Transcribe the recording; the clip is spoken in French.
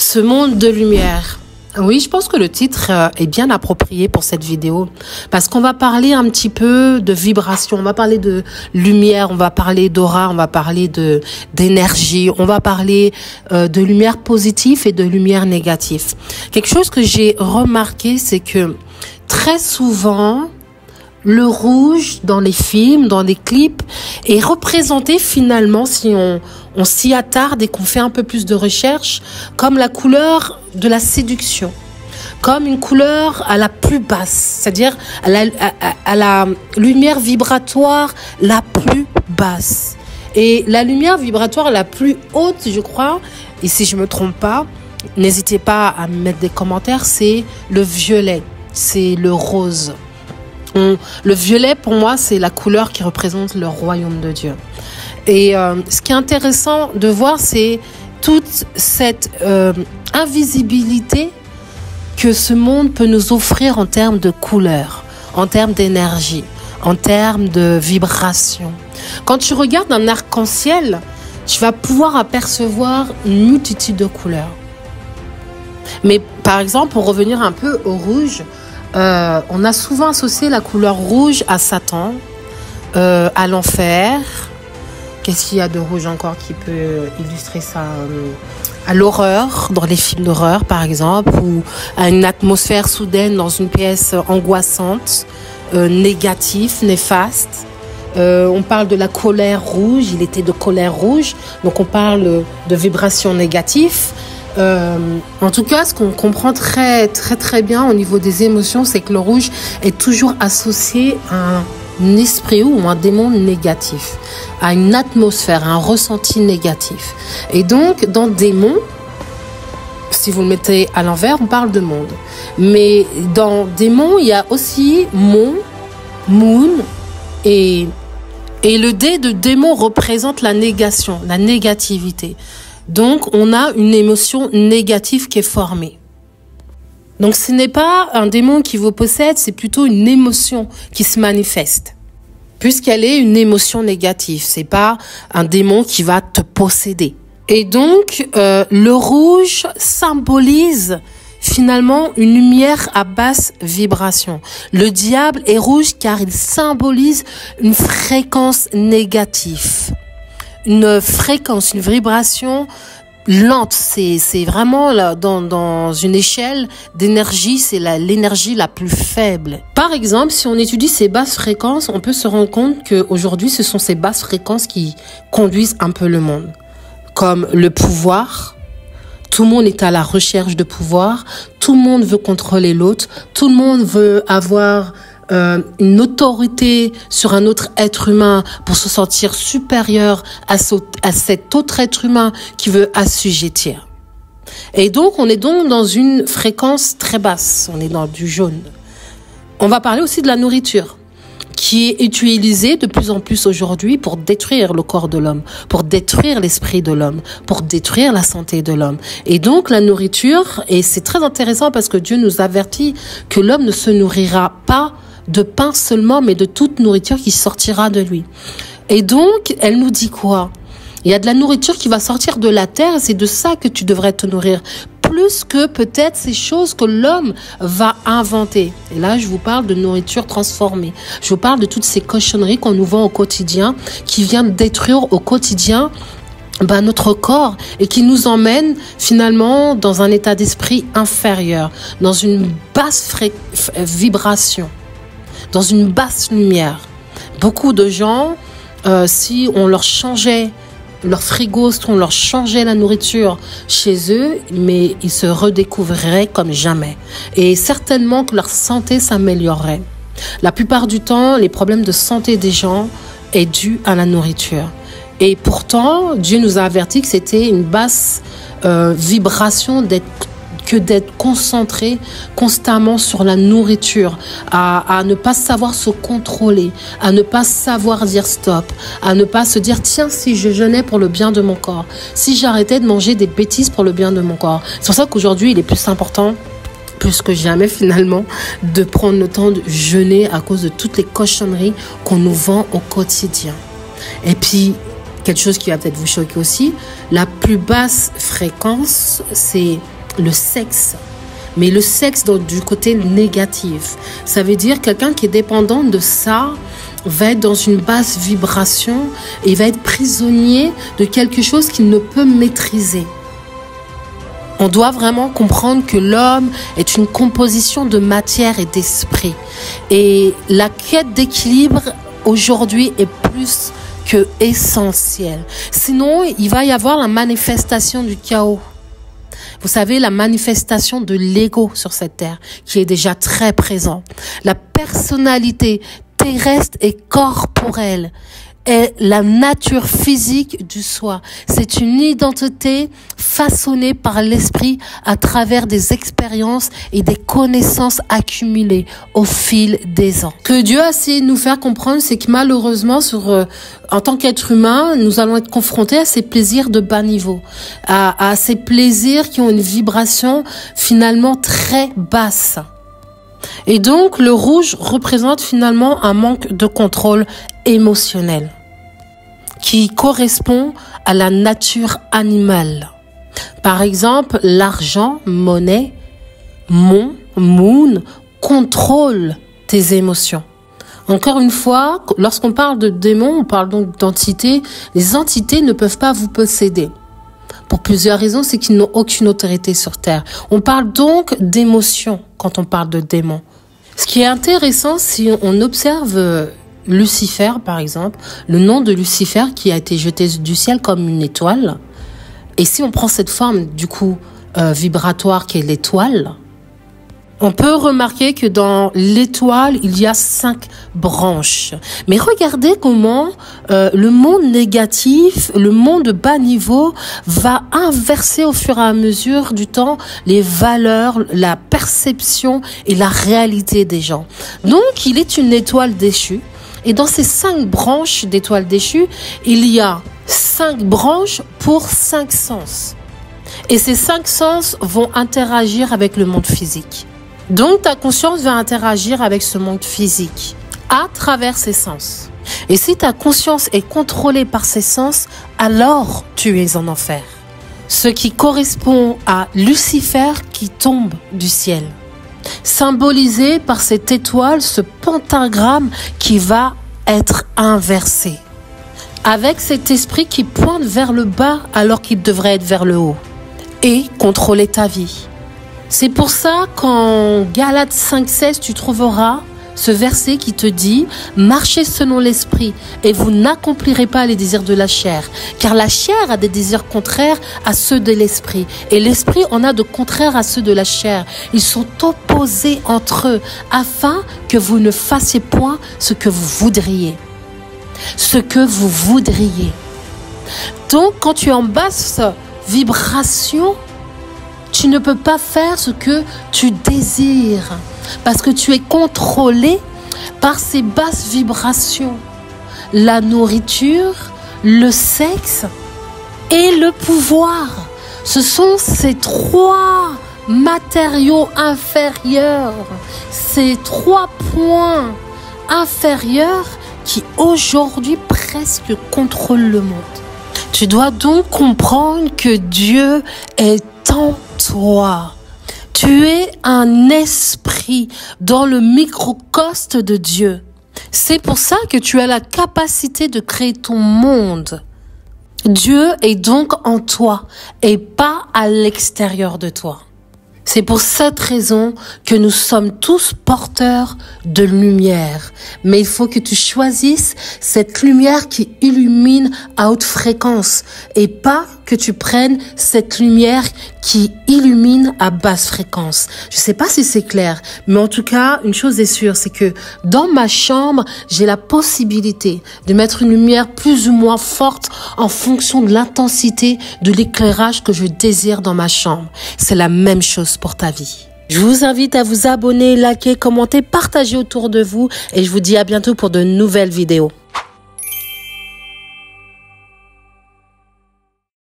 Ce monde de lumière. Oui, je pense que le titre est bien approprié pour cette vidéo parce qu'on va parler un petit peu de vibration, on va parler de lumière, on va parler d'aura, on va parler d'énergie, on va parler de lumière positive et de lumière négative. Quelque chose que j'ai remarqué, c'est que très souvent, le rouge dans les films, dans les clips, est représenté finalement, si on s'y attarde et qu'on fait un peu plus de recherche, comme la couleur de la comme une couleur à la plus basse, c'est-à-dire à la lumière vibratoire la plus basse. Et la lumière vibratoire la plus haute, je crois, et si je me trompe pas, n'hésitez pas à me mettre des commentaires, c'est le violet, c'est le rose. Le violet, pour moi, c'est la couleur qui représente le royaume de Dieu. Et ce qui est intéressant de voir, c'est toute cette invisibilité que ce monde peut nous offrir en termes de couleurs, en termes d'énergie, en termes de vibration. Quand tu regardes un arc-en-ciel, tu vas pouvoir apercevoir une multitude de couleurs. Mais par exemple, pour revenir un peu au rouge, on a souvent associé la couleur rouge à Satan, à l'enfer. Qu'est-ce qu'il y a de rouge encore qui peut illustrer ça? À l'horreur, dans les films d'horreur par exemple, ou à une atmosphère soudaine dans une pièce angoissante, négatif, néfaste. On parle de la colère rouge, il était de colère rouge, donc on parle de vibrations négatives. En tout cas, ce qu'on comprend très bien au niveau des émotions, c'est que le rouge est toujours associé à un esprit ou un démon négatif, à une atmosphère, à un ressenti négatif. Et donc, dans démon, si vous le mettez à l'envers, on parle de monde. Mais dans démon, il y a aussi moon, et le D de démon représente la négation, la négativité. Donc, on a une émotion négative qui est formée. Donc, ce n'est pas un démon qui vous possède, c'est plutôt une émotion qui se manifeste. Puisqu'elle est une émotion négative, c'est pas un démon qui va te posséder. Et donc, le rouge symbolise finalement une lumière à basse vibration. Le diable est rouge car il symbolise une fréquence négative. Une fréquence, une vibration lente, c'est vraiment là, dans une échelle d'énergie, c'est l'énergie la plus faible. Par exemple, si on étudie ces basses fréquences, on peut se rendre compte qu'aujourd'hui, ce sont ces basses fréquences qui conduisent un peu le monde. Comme le pouvoir, tout le monde est à la recherche de pouvoir, tout le monde veut contrôler l'autre, tout le monde veut avoir une autorité sur un autre être humain pour se sentir supérieur à cet autre être humain qui veut assujettir. Et donc, on est donc dans une fréquence très basse. On est dans du jaune. On va parler aussi de la nourriture qui est utilisée de plus en plus aujourd'hui pour détruire le corps de l'homme, pour détruire l'esprit de l'homme, pour détruire la santé de l'homme. Et donc, la nourriture, et c'est très intéressant parce que Dieu nous avertit que l'homme ne se nourrira pas de pain seulement, mais de toute nourriture qui sortira de lui. Et donc, elle nous dit quoi? Il y a de la nourriture qui va sortir de la terre et c'est de ça que tu devrais te nourrir. Plus que peut-être ces choses que l'homme va inventer. Et là, je vous parle de nourriture transformée. Je vous parle de toutes ces cochonneries qu'on nous vend au quotidien, qui viennent détruire au quotidien notre corps et qui nous emmène finalement dans un état d'esprit inférieur, dans une basse vibration, dans une basse lumière. Beaucoup de gens, si on leur changeait leur frigo, si on leur changeait la nourriture chez eux, mais ils se redécouvriraient comme jamais. Et certainement que leur santé s'améliorerait. La plupart du temps, les problèmes de santé des gens est dû à la nourriture. Et pourtant, Dieu nous a averti que c'était une basse vibration d'être concentré constamment sur la nourriture, à ne pas savoir se contrôler, à ne pas savoir dire stop, à ne pas se dire tiens, si je jeûnais pour le bien de mon corps, si j'arrêtais de manger des bêtises pour le bien de mon corps. C'est pour ça qu'aujourd'hui, il est plus important, plus que jamais finalement, de prendre le temps de jeûner à cause de toutes les cochonneries qu'on nous vend au quotidien. Et puis, quelque chose qui va peut-être vous choquer aussi, la plus basse fréquence, c'est le sexe. Mais le sexe du côté négatif. Ça veut dire quelqu'un qui est dépendant de ça va être dans une basse vibration et va être prisonnier de quelque chose qu'il ne peut maîtriser. On doit vraiment comprendre que l'homme est une composition de matière et d'esprit. Et la quête d'équilibre aujourd'hui est plus que essentielle. Sinon, il va y avoir la manifestation du chaos. Vous savez, la manifestation de l'ego sur cette terre, qui est déjà très présent. La personnalité terrestre et corporelle est la nature physique du soi. C'est une identité façonnée par l'esprit à travers des expériences et des connaissances accumulées au fil des ans. Que Dieu a essayé de nous faire comprendre, c'est que malheureusement, en tant qu'être humain, nous allons être confrontés à ces plaisirs de bas niveau, à ces plaisirs qui ont une vibration finalement très basse. Et donc, le rouge représente finalement un manque de contrôle émotionnel qui correspond à la nature animale. Par exemple, l'argent, monnaie, moon, contrôle tes émotions. Encore une fois, lorsqu'on parle de démons, on parle donc d'entités. Les entités ne peuvent pas vous posséder. Pour plusieurs raisons, c'est qu'ils n'ont aucune autorité sur Terre. On parle donc d'émotions quand on parle de démons. Ce qui est intéressant, si on observe Lucifer, par exemple, le nom de Lucifer qui a été jeté du ciel comme une étoile, et si on prend cette forme, du coup, vibratoire qui est l'étoile, on peut remarquer que dans l'étoile, il y a 5 branches. Mais regardez comment le monde négatif, le monde de bas niveau, va inverser au fur et à mesure du temps les valeurs, la perception et la réalité des gens. Donc, il est une étoile déchue. Et dans ces 5 branches d'étoiles déchues, il y a 5 branches pour 5 sens. Et ces 5 sens vont interagir avec le monde physique. Donc, ta conscience va interagir avec ce monde physique à travers ses sens. Et si ta conscience est contrôlée par ses sens, alors tu es en enfer. Ce qui correspond à Lucifer qui tombe du ciel. Symbolisé par cette étoile, ce pentagramme qui va être inversé. Avec cet esprit qui pointe vers le bas alors qu'il devrait être vers le haut. Et contrôler ta vie. C'est pour ça qu'en Galates 5,16, tu trouveras ce verset qui te dit « Marchez selon l'esprit et vous n'accomplirez pas les désirs de la chair. Car la chair a des désirs contraires à ceux de l'esprit. Et l'esprit en a de contraires à ceux de la chair. Ils sont opposés entre eux afin que vous ne fassiez point ce que vous voudriez. » Ce que vous voudriez. Donc, quand tu es en basse vibration, tu ne peux pas faire ce que tu désires parce que tu es contrôlé par ces basses vibrations. La nourriture, le sexe et le pouvoir. Ce sont ces 3 matériaux inférieurs, ces 3 points inférieurs qui aujourd'hui presque contrôlent le monde. Tu dois donc comprendre que Dieu est en toi. Tu es un esprit dans le microcosme de Dieu. C'est pour ça que tu as la capacité de créer ton monde. Dieu est donc en toi et pas à l'extérieur de toi. C'est pour cette raison que nous sommes tous porteurs de lumière. Mais il faut que tu choisisses cette lumière qui illumine à haute fréquence et pas que tu prennes cette lumière qui illumine à basse fréquence. Je sais pas si c'est clair, mais en tout cas, une chose est sûre, c'est que dans ma chambre, j'ai la possibilité de mettre une lumière plus ou moins forte en fonction de l'intensité de l'éclairage que je désire dans ma chambre. C'est la même chose pour ta vie. Je vous invite à vous abonner, liker, commenter, partager autour de vous et je vous dis à bientôt pour de nouvelles vidéos.